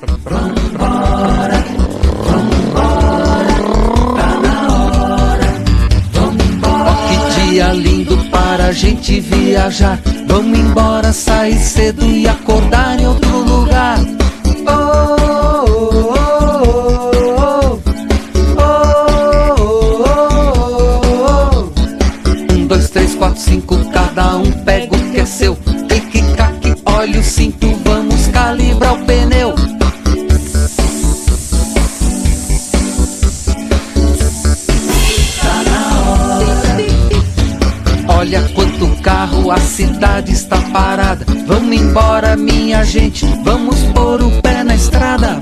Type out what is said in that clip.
Vambora, vambora, tá na hora. Vambora. Oh, que dia lindo para a gente viajar. Vamos embora, sair cedo e acordar em outro lugar. Dois, três, quatro, cinco, cada um pega o que é seu. Tic-tac, olha o cinto, vamos calibrar o pneu. Tá na hora. Olha quanto carro, a cidade está parada. Vamos embora, minha gente, vamos pôr o pé na estrada.